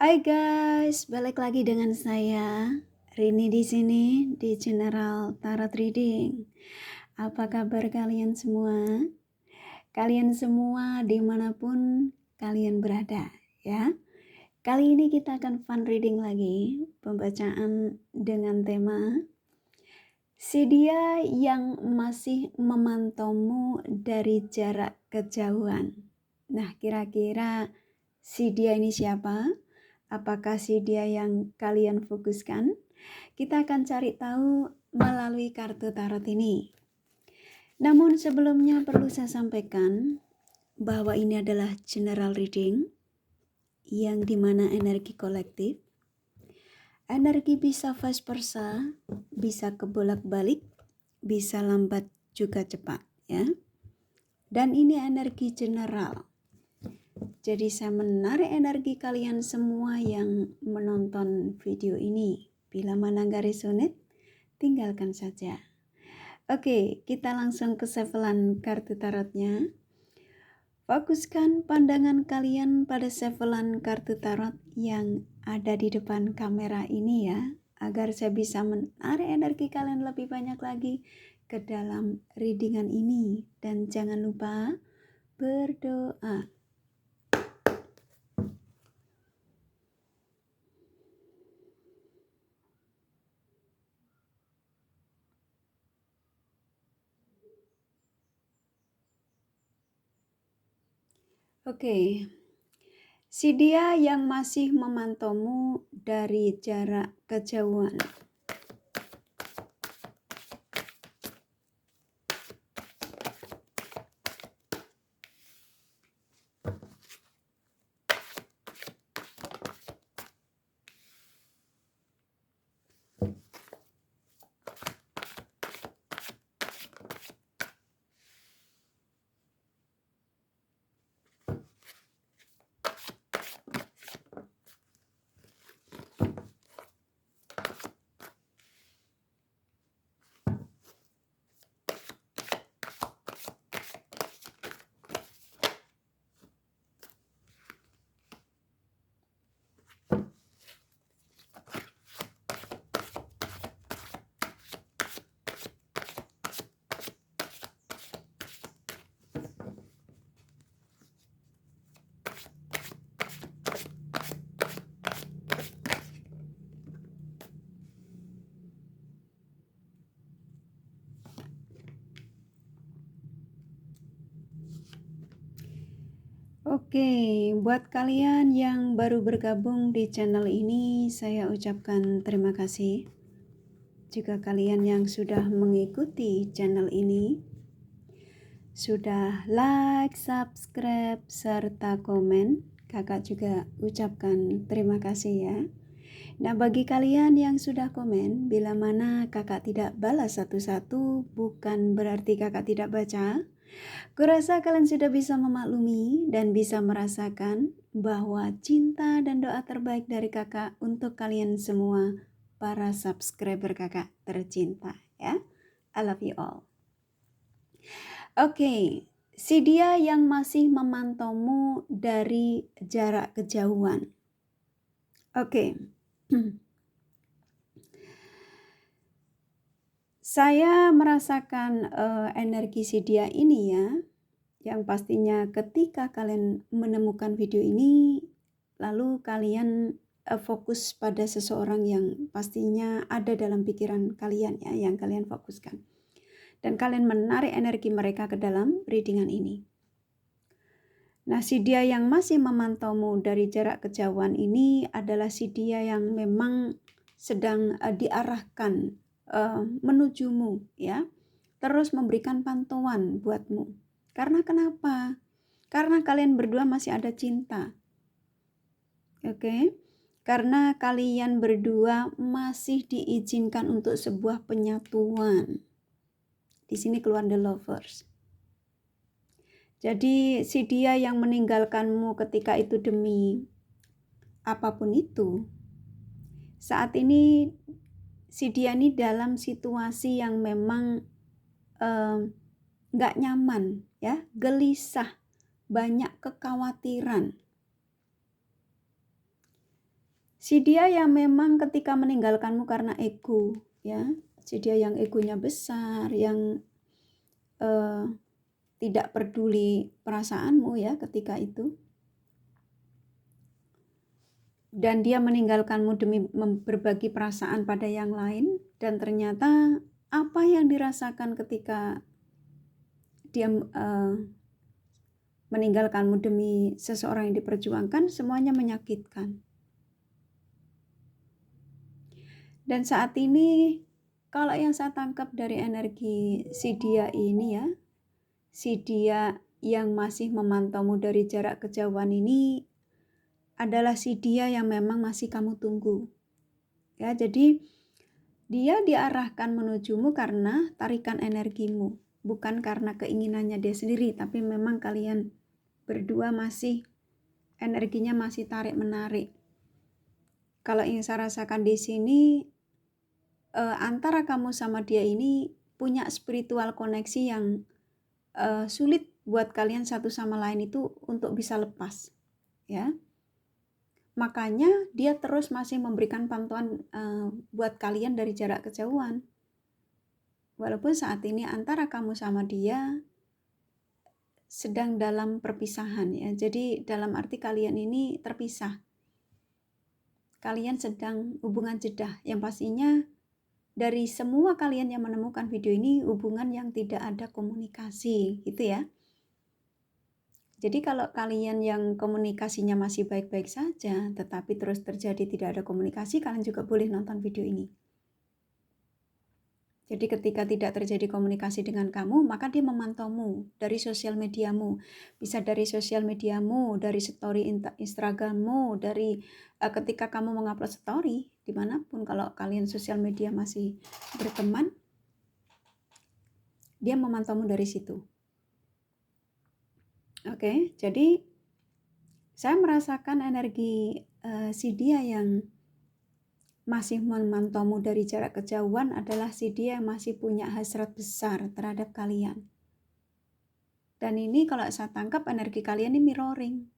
Hai guys, balik lagi dengan saya Rini di sini di General Tarot Reading. Apa kabar kalian semua? Kalian semua dimanapun kalian berada, ya. Kali ini kita akan fun reading lagi, pembacaan dengan tema si dia yang masih memantaumu dari jarak kejauhan. Nah, kira-kira si dia ini siapa? Apakah si dia yang kalian fokuskan? Kita akan cari tahu melalui kartu tarot ini. Namun sebelumnya perlu saya sampaikan bahwa ini adalah general reading yang dimana energi kolektif. Energi bisa vice versa, bisa kebolak-balik, bisa lambat juga cepat, ya. Dan ini energi general. Jadi saya menarik energi kalian semua yang menonton video ini. Bila mana nggak resonate, tinggalkan saja. Oke, kita langsung ke sevelan kartu tarotnya. Fokuskan pandangan kalian pada sevelan kartu tarot yang ada di depan kamera ini ya, agar saya bisa menarik energi kalian lebih banyak lagi ke dalam readingan ini. Dan jangan lupa berdoa. Oke, si dia yang masih memantaumu dari jarak kejauhan. Oke, buat kalian yang baru bergabung di channel ini, saya ucapkan terima kasih. Jika kalian yang sudah mengikuti channel ini, sudah like, subscribe, serta komen, kakak juga ucapkan terima kasih ya. Nah, bagi kalian yang sudah komen, bila mana kakak tidak balas satu-satu, bukan berarti kakak tidak baca. Kurasa kalian sudah bisa memaklumi dan bisa merasakan bahwa cinta dan doa terbaik dari kakak untuk kalian semua, para subscriber kakak tercinta ya. I love you all. Oke, si dia yang masih memantaumu dari jarak kejauhan. Oke. Saya merasakan energi si dia ini ya, yang pastinya ketika kalian menemukan video ini, lalu kalian fokus pada seseorang yang pastinya ada dalam pikiran kalian ya, yang kalian fokuskan. Dan kalian menarik energi mereka ke dalam readingan ini. Nah, si dia yang masih memantaumu dari jarak kejauhan ini adalah si dia yang memang sedang diarahkan menujumu ya, terus memberikan pantauan buatmu. Karena kenapa? Karena kalian berdua masih ada cinta. Oke? Karena kalian berdua masih diizinkan untuk sebuah penyatuan. Di sini keluar the lovers. Jadi si dia yang meninggalkanmu ketika itu demi apapun itu, saat ini si dia ini dalam situasi yang memang gak nyaman ya, gelisah, banyak kekhawatiran. Si dia yang memang ketika meninggalkanmu karena ego, ya, si dia yang egonya besar, yang tidak peduli perasaanmu ya ketika itu, dan dia meninggalkanmu demi berbagi perasaan pada yang lain, dan ternyata apa yang dirasakan ketika dia meninggalkanmu demi seseorang yang diperjuangkan, semuanya menyakitkan. Dan saat ini, kalau yang saya tangkap dari energi si dia ini ya, si dia yang masih memantaumu dari jarak kejauhan ini adalah si dia yang memang masih kamu tunggu. Ya, jadi dia diarahkan menujumu karena tarikan energimu, bukan karena keinginannya dia sendiri, tapi memang kalian berdua masih energinya masih tarik menarik. Kalau yang saya rasakan di sini, antara kamu sama dia ini punya spiritual koneksi yang sulit buat kalian satu sama lain itu untuk bisa lepas, ya. Makanya dia terus masih memberikan bantuan buat kalian dari jarak kejauhan. Walaupun saat ini antara kamu sama dia sedang dalam perpisahan ya. Jadi dalam arti kalian ini terpisah. Kalian sedang hubungan jeda yang pastinya dari semua kalian yang menemukan video ini hubungan yang tidak ada komunikasi gitu ya. Jadi kalau kalian yang komunikasinya masih baik-baik saja tetapi terus terjadi tidak ada komunikasi, kalian juga boleh nonton video ini. Jadi ketika tidak terjadi komunikasi dengan kamu, maka dia memantaumu dari sosial mediamu. Bisa dari sosial mediamu, dari story Instagrammu, dari ketika kamu mengupload story, dimanapun kalau kalian sosial media masih berteman, dia memantaumu dari situ. Oke, jadi saya merasakan energi si dia yang masih memantaumu dari jarak kejauhan adalah si dia yang masih punya hasrat besar terhadap kalian. Dan ini kalau saya tangkap energi kalian ini mirroring,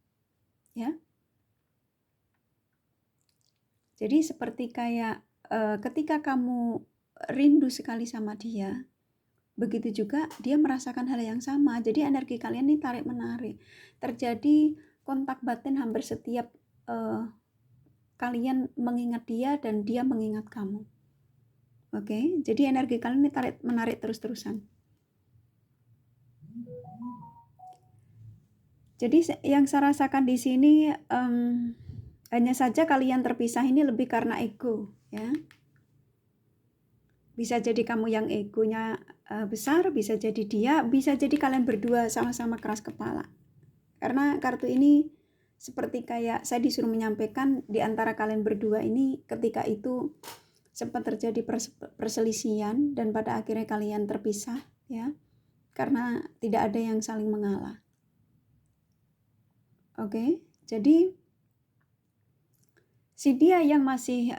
ya. Jadi seperti kayak ketika kamu rindu sekali sama dia, begitu juga dia merasakan hal yang sama. Jadi energi kalian ini tarik menarik. Terjadi kontak batin hampir setiap kalian mengingat dia dan dia mengingat kamu. Oke, jadi energi kalian ini tarik menarik terus-terusan. Jadi yang saya rasakan di sini hanya saja kalian terpisah ini lebih karena ego, ya. Bisa jadi kamu yang egonya besar, bisa jadi dia, bisa jadi kalian berdua sama-sama keras kepala. Karena kartu ini seperti kayak saya disuruh menyampaikan di antara kalian berdua ini ketika itu sempat terjadi perselisihan dan pada akhirnya kalian terpisah, ya, karena tidak ada yang saling mengalah. Oke, jadi si dia yang masih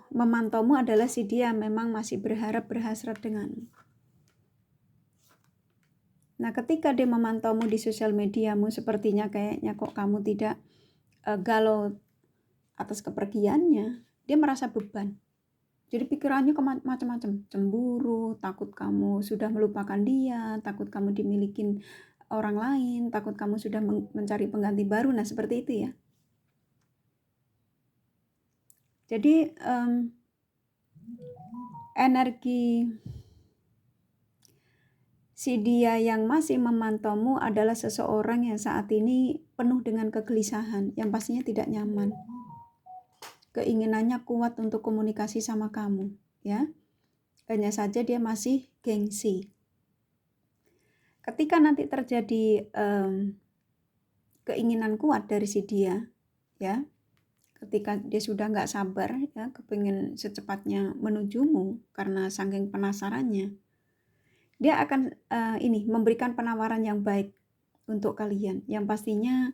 memantaumu adalah si dia memang masih berhasrat denganmu. Nah, ketika dia memantaumu di sosial mediamu, sepertinya kayaknya kok kamu tidak galau atas kepergiannya, dia merasa beban. Jadi pikirannya macam-macam, cemburu, takut kamu sudah melupakan dia, takut kamu dimilikin orang lain, takut kamu sudah mencari pengganti baru. Nah, seperti itu ya. Jadi energi si dia yang masih memantaumu adalah seseorang yang saat ini penuh dengan kegelisahan, yang pastinya tidak nyaman. Keinginannya kuat untuk komunikasi sama kamu, ya. Hanya saja dia masih gengsi. Ketika nanti terjadi keinginan kuat dari si dia, ya, ketika dia sudah nggak sabar, ya, kepingin secepatnya menujumu karena saking penasarannya, dia akan memberikan penawaran yang baik untuk kalian, yang pastinya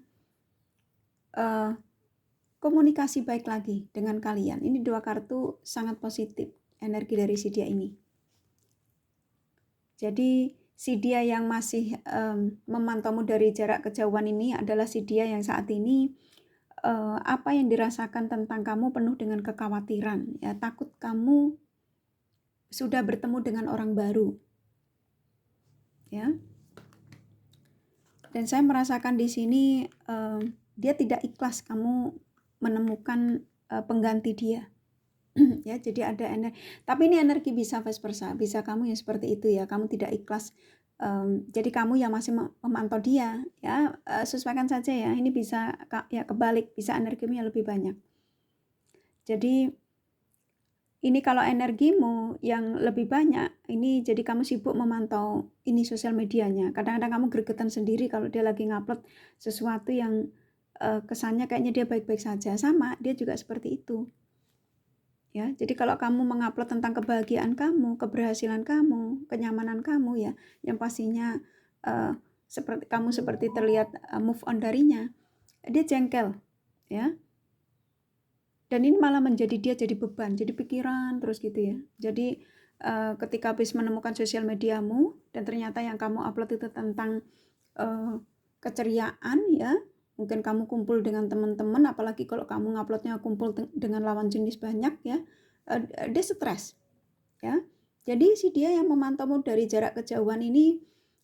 komunikasi baik lagi dengan kalian. Ini dua kartu sangat positif energi dari si dia ini. Jadi si dia yang masih memantaumu dari jarak kejauhan ini adalah si dia yang saat ini apa yang dirasakan tentang kamu penuh dengan kekhawatiran, ya, takut kamu sudah bertemu dengan orang baru, ya. Dan saya merasakan di sini dia tidak ikhlas kamu menemukan pengganti dia. Ya, jadi ada energi, tapi ini energi bisa vice versa, bisa kamu yang seperti itu ya, kamu tidak ikhlas, jadi kamu yang masih memantau dia, ya, sesuaikan saja ya, ini bisa ya kebalik, bisa energimu yang lebih banyak. Jadi ini kalau energimu yang lebih banyak, ini jadi kamu sibuk memantau ini sosial medianya, kadang-kadang kamu gregetan sendiri kalau dia lagi ngupload sesuatu yang kesannya kayaknya dia baik-baik saja, sama dia juga seperti itu. Ya, jadi kalau kamu mengupload tentang kebahagiaan kamu, keberhasilan kamu, kenyamanan kamu ya, yang pastinya seperti terlihat move on darinya, dia jengkel, ya. Dan ini malah menjadi dia jadi beban, jadi pikiran terus gitu ya. Jadi ketika habis menemukan sosial mediamu dan ternyata yang kamu upload itu tentang keceriaan ya, mungkin kamu kumpul dengan teman-teman, apalagi kalau kamu nguploadnya kumpul dengan lawan jenis banyak ya, dia stres ya. Jadi si dia yang memantaumu dari jarak kejauhan ini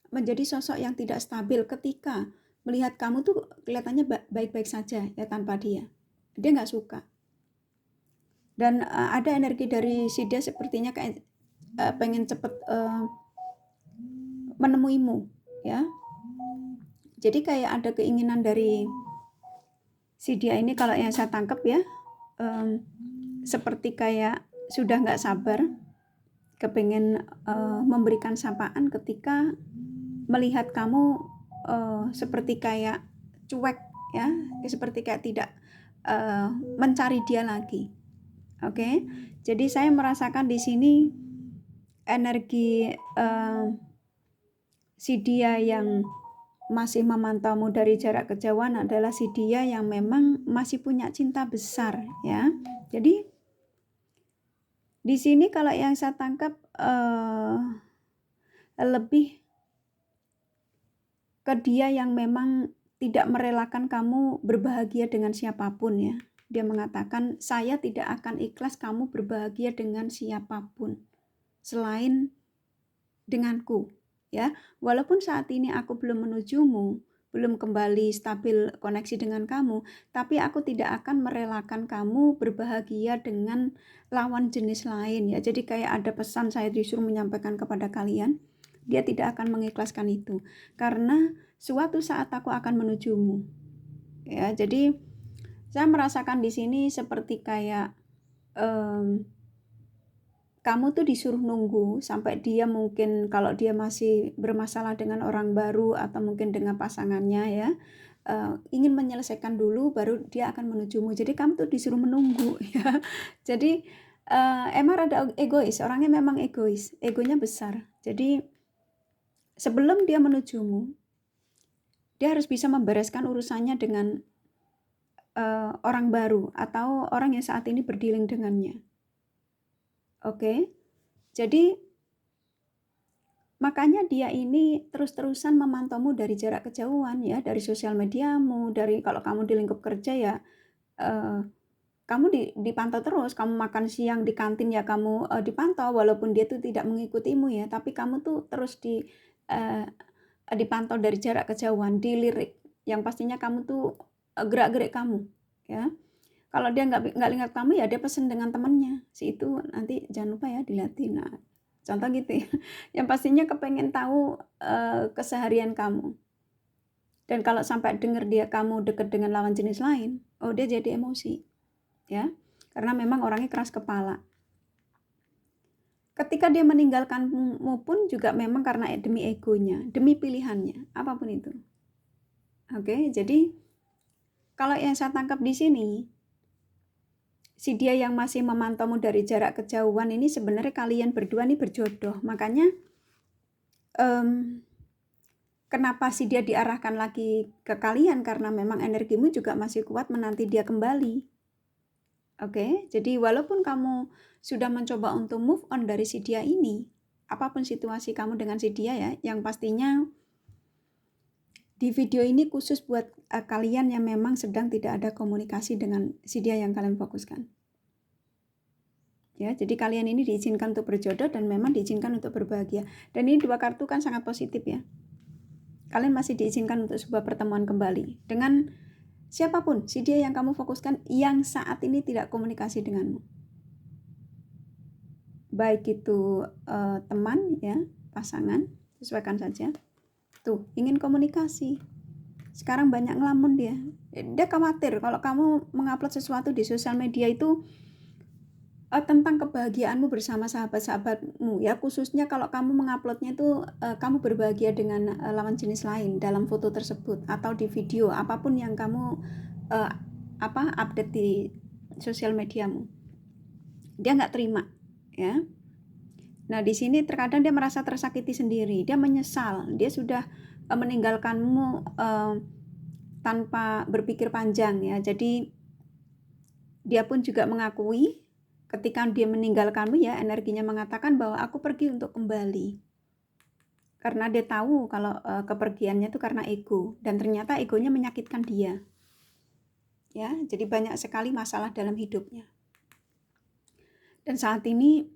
menjadi sosok yang tidak stabil ketika melihat kamu tuh kelihatannya baik-baik saja ya tanpa dia nggak suka. Dan ada energi dari si dia sepertinya kayak pengen cepet menemuimu ya. Jadi kayak ada keinginan dari si dia ini, kalau yang saya tangkap ya, seperti kayak sudah nggak sabar, kepengen memberikan sapaan ketika melihat kamu seperti kayak cuek ya, seperti kayak tidak mencari dia lagi. Oke, jadi saya merasakan di sini energi si dia yang masih memantaumu dari jarak kejauhan adalah si dia yang memang masih punya cinta besar ya. Jadi di sini kalau yang saya tangkap lebih ke dia yang memang tidak merelakan kamu berbahagia dengan siapapun ya. Dia mengatakan, saya tidak akan ikhlas kamu berbahagia dengan siapapun selain denganku ya. Walaupun saat ini aku belum menujumu, belum kembali stabil koneksi dengan kamu, tapi aku tidak akan merelakan kamu berbahagia dengan lawan jenis lain ya. Jadi kayak ada pesan saya disuruh menyampaikan kepada kalian, dia tidak akan mengikhlaskan itu karena suatu saat aku akan menujumu ya. Jadi saya merasakan di sini seperti kayak kamu tuh disuruh nunggu sampai dia mungkin, kalau dia masih bermasalah dengan orang baru atau mungkin dengan pasangannya ya, ingin menyelesaikan dulu baru dia akan menujumu. Jadi kamu tuh disuruh menunggu ya. Jadi emang rada egois, orangnya memang egois, egonya besar. Jadi sebelum dia menujumu, dia harus bisa membereskan urusannya dengan orang baru atau orang yang saat ini berdealing dengannya. Oke, jadi makanya dia ini terus-terusan memantaumu dari jarak kejauhan ya, dari sosial mediamu, dari kalau kamu di lingkup kerja ya, kamu dipantau terus, kamu makan siang di kantin ya kamu dipantau, walaupun dia tuh tidak mengikutimu ya, tapi kamu tuh terus dipantau dari jarak kejauhan, dilirik, yang pastinya kamu tuh gerak-gerik kamu ya. Kalau dia nggak lihat kamu ya dia pesen dengan temannya, si itu nanti jangan lupa ya dilihatin. Nah, contoh gitu ya. Yang pastinya kepengen tahu keseharian kamu. Dan kalau sampai dengar dia kamu deket dengan lawan jenis lain, oh dia jadi emosi. Ya. Karena memang orangnya keras kepala. Ketika dia meninggalkanmu pun juga memang karena demi egonya, demi pilihannya, apapun itu. Oke, jadi kalau yang saya tangkap di sini, si dia yang masih memantaumu dari jarak kejauhan ini sebenarnya kalian berdua nih berjodoh. Makanya kenapa si dia diarahkan lagi ke kalian, karena memang energimu juga masih kuat menanti dia kembali. Oke, jadi walaupun kamu sudah mencoba untuk move on dari si dia ini, apapun situasi kamu dengan si dia ya, yang pastinya Di video ini khusus buat kalian yang memang sedang tidak ada komunikasi dengan si dia yang kalian fokuskan. Ya, jadi kalian ini diizinkan untuk berjodoh dan memang diizinkan untuk berbahagia. Dan ini 2 kartu kan sangat positif ya. Kalian masih diizinkan untuk sebuah pertemuan kembali dengan siapapun, si dia yang kamu fokuskan yang saat ini tidak komunikasi denganmu. Baik itu teman ya, pasangan, sesuaikan saja. Tuh, ingin komunikasi. Sekarang banyak ngelamun dia. Dia khawatir kalau kamu mengupload sesuatu di sosial media itu tentang kebahagiaanmu bersama sahabat-sahabatmu ya, khususnya kalau kamu menguploadnya itu kamu berbahagia dengan lawan jenis lain dalam foto tersebut atau di video apapun yang kamu update di sosial mediamu. Dia nggak terima ya. Nah di sini terkadang dia merasa tersakiti sendiri, dia menyesal, dia sudah meninggalkanmu tanpa berpikir panjang ya. Jadi dia pun juga mengakui ketika dia meninggalkanmu ya, energinya mengatakan bahwa aku pergi untuk kembali. Karena dia tahu kalau kepergiannya itu karena ego, dan ternyata egonya menyakitkan dia. Ya, jadi banyak sekali masalah dalam hidupnya. Dan saat ini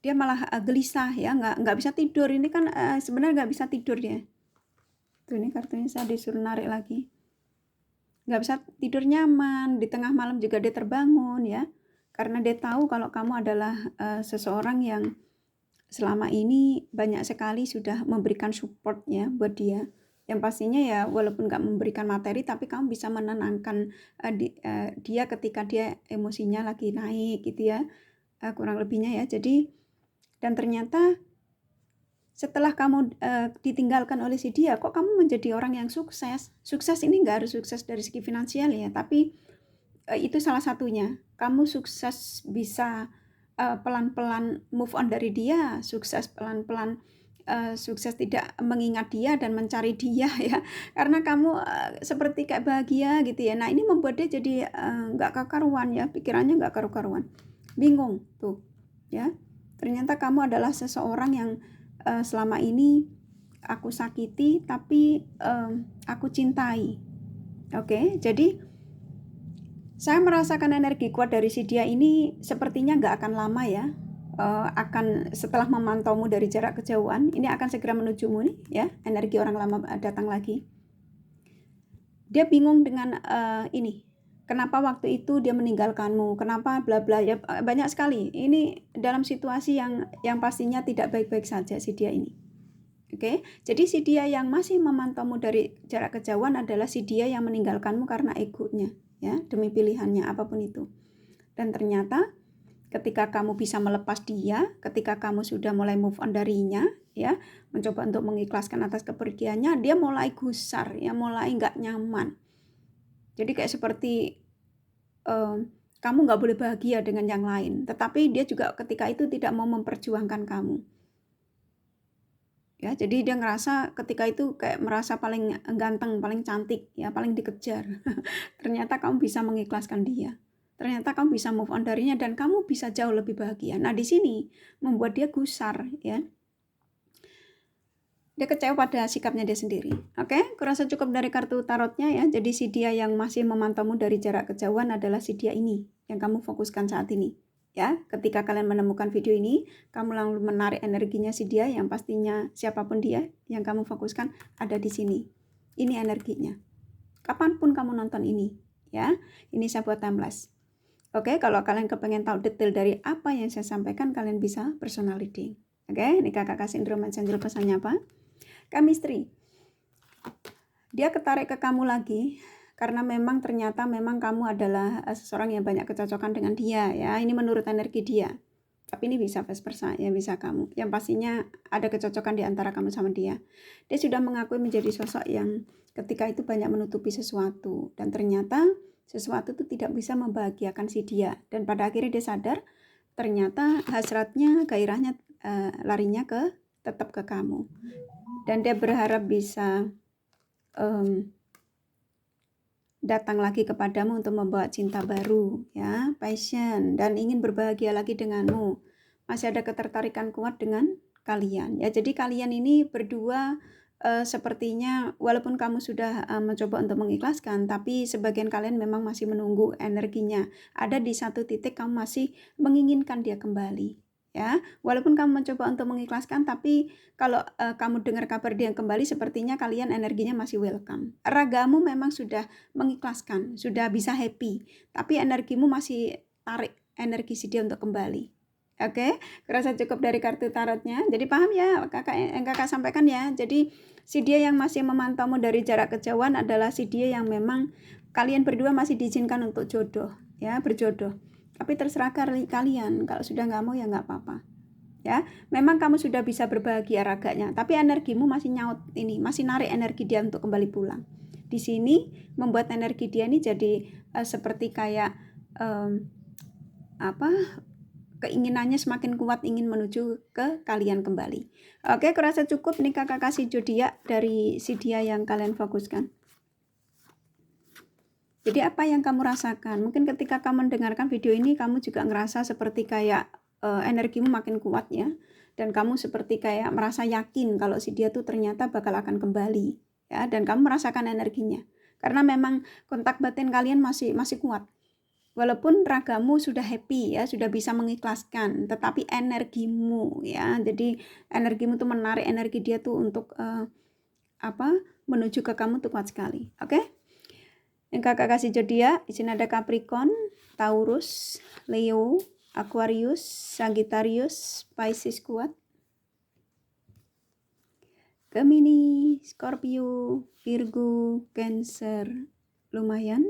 dia malah gelisah ya, nggak bisa tidur. Ini kan sebenarnya nggak bisa tidur ya. Tuh ini kartunya saya disuruh narik lagi. Nggak bisa tidur nyaman, di tengah malam juga dia terbangun ya. Karena dia tahu kalau kamu adalah seseorang yang selama ini banyak sekali sudah memberikan support ya buat dia. Yang pastinya ya walaupun nggak memberikan materi, tapi kamu bisa menenangkan dia ketika dia emosinya lagi naik gitu ya. Kurang lebihnya ya. Jadi dan ternyata setelah kamu ditinggalkan oleh si dia, kok kamu menjadi orang yang sukses. Sukses ini nggak harus sukses dari segi finansial ya, tapi itu salah satunya. Kamu sukses bisa pelan-pelan move on dari dia, sukses pelan-pelan sukses tidak mengingat dia dan mencari dia ya, karena kamu seperti kayak bahagia gitu ya. Nah ini membuat dia jadi nggak karuan ya, pikirannya nggak karu-karuan, bingung tuh ya. Ternyata kamu adalah seseorang yang selama ini aku sakiti tapi aku cintai. Oke, jadi saya merasakan energi kuat dari si dia ini sepertinya nggak akan lama ya. Akan setelah memantaumu dari jarak kejauhan, ini akan segera menujumu nih ya, energi orang lama datang lagi. Dia bingung dengan ini, kenapa waktu itu dia meninggalkanmu, kenapa bla bla ya, banyak sekali. Ini dalam situasi yang pastinya tidak baik-baik saja si dia ini. Oke, jadi si dia yang masih memantaumu dari jarak kejauhan adalah si dia yang meninggalkanmu karena egonya ya, demi pilihannya apapun itu. Dan ternyata ketika kamu bisa melepas dia, ketika kamu sudah mulai move on darinya ya, mencoba untuk mengikhlaskan atas kepergiannya, dia mulai gusar ya, mulai nggak nyaman. Jadi kayak seperti kamu nggak boleh bahagia dengan yang lain, tetapi dia juga ketika itu tidak mau memperjuangkan kamu ya. Jadi dia ngerasa ketika itu kayak merasa paling ganteng, paling cantik ya, paling dikejar. Ternyata kamu bisa mengikhlaskan dia, ternyata kamu bisa move on darinya dan kamu bisa jauh lebih bahagia. Nah di sini membuat dia gusar ya, dia kecewa pada sikapnya dia sendiri. Oke, kurasa cukup dari kartu tarotnya ya. Jadi si dia yang masih memantaumu dari jarak kejauhan adalah si dia ini yang kamu fokuskan saat ini ya. Ketika kalian menemukan video ini, kamu langsung menarik energinya si dia yang pastinya siapapun dia yang kamu fokuskan ada di sini. Ini energinya. Kapanpun kamu nonton ini ya, ini saya buat timeless. Oke, kalau kalian kepengen tahu detail dari apa yang saya sampaikan, kalian bisa personal reading. Oke, ini kakak kasih informasi pesannya apa? Chemistry. Dia ketarik ke kamu lagi karena memang ternyata memang kamu adalah seseorang yang banyak kecocokan dengan dia ya. Ini menurut energi dia. Tapi ini bisa vice versa ya, bisa kamu. Yang pastinya ada kecocokan di antara kamu sama dia. Dia sudah mengakui menjadi sosok yang ketika itu banyak menutupi sesuatu dan ternyata sesuatu itu tidak bisa membahagiakan si dia, dan pada akhirnya dia sadar ternyata hasratnya, gairahnya larinya tetap ke kamu, dan dia berharap bisa datang lagi kepadamu untuk membawa cinta baru ya, passion, dan ingin berbahagia lagi denganmu. Masih ada ketertarikan kuat dengan kalian ya. Jadi kalian ini berdua sepertinya walaupun kamu sudah mencoba untuk mengikhlaskan, tapi sebagian kalian memang masih menunggu energinya. Ada di satu titik kamu masih menginginkan dia kembali. Ya, walaupun kamu mencoba untuk mengikhlaskan, tapi kalau kamu dengar kabar dia kembali, sepertinya kalian energinya masih welcome. Ragamu memang sudah mengikhlaskan, sudah bisa happy, tapi energimu masih tarik energi si dia untuk kembali. Oke, kurasa cukup dari kartu tarotnya. Jadi paham ya yang kakak sampaikan ya. Jadi si dia yang masih memantaumu dari jarak kejauhan adalah si dia yang memang kalian berdua masih diizinkan untuk jodoh, ya, berjodoh. Tapi terserah kalian, kalau sudah nggak mau ya nggak apa-apa. Ya, memang kamu sudah bisa berbahagia raganya, tapi energimu masih nyaut ini, masih narik energi dia untuk kembali pulang. Di sini membuat energi dia ini jadi seperti kayak keinginannya semakin kuat ingin menuju ke kalian kembali. Oke, kurasa cukup nih kakak kasih zodiak dari si dia yang kalian fokuskan. Jadi apa yang kamu rasakan? Mungkin ketika kamu mendengarkan video ini kamu juga ngerasa seperti kayak energimu makin kuat ya. Dan kamu seperti kayak merasa yakin kalau si dia tuh ternyata bakal akan kembali ya, dan kamu merasakan energinya. Karena memang kontak batin kalian masih kuat. Walaupun ragamu sudah happy ya, sudah bisa mengikhlaskan, tetapi energimu ya, jadi energimu tuh menarik energi dia tuh untuk menuju ke kamu tuh kuat sekali. Oke? Yang kakak kasih zodiak, di sini ada Capricorn, Taurus, Leo, Aquarius, Sagittarius, Pisces kuat, Gemini, Scorpio, Virgo, Cancer lumayan,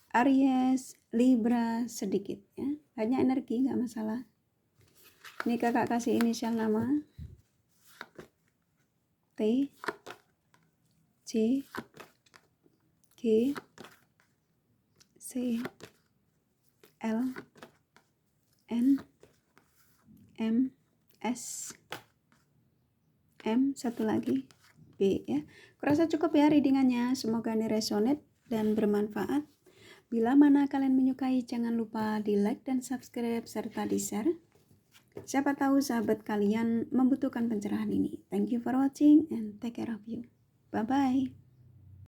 Aries, Libra sedikit ya, hanya energi nggak masalah. Ini kakak kasih inisial nama T, C, G, C, L, N, M, S, M, satu lagi B ya. Kurasa cukup ya readingannya, semoga ini resonate dan bermanfaat. Bila mana kalian menyukai, jangan lupa di like dan subscribe serta di share. Siapa tahu sahabat kalian membutuhkan pencerahan ini. Thank you for watching and take care of you. Bye bye.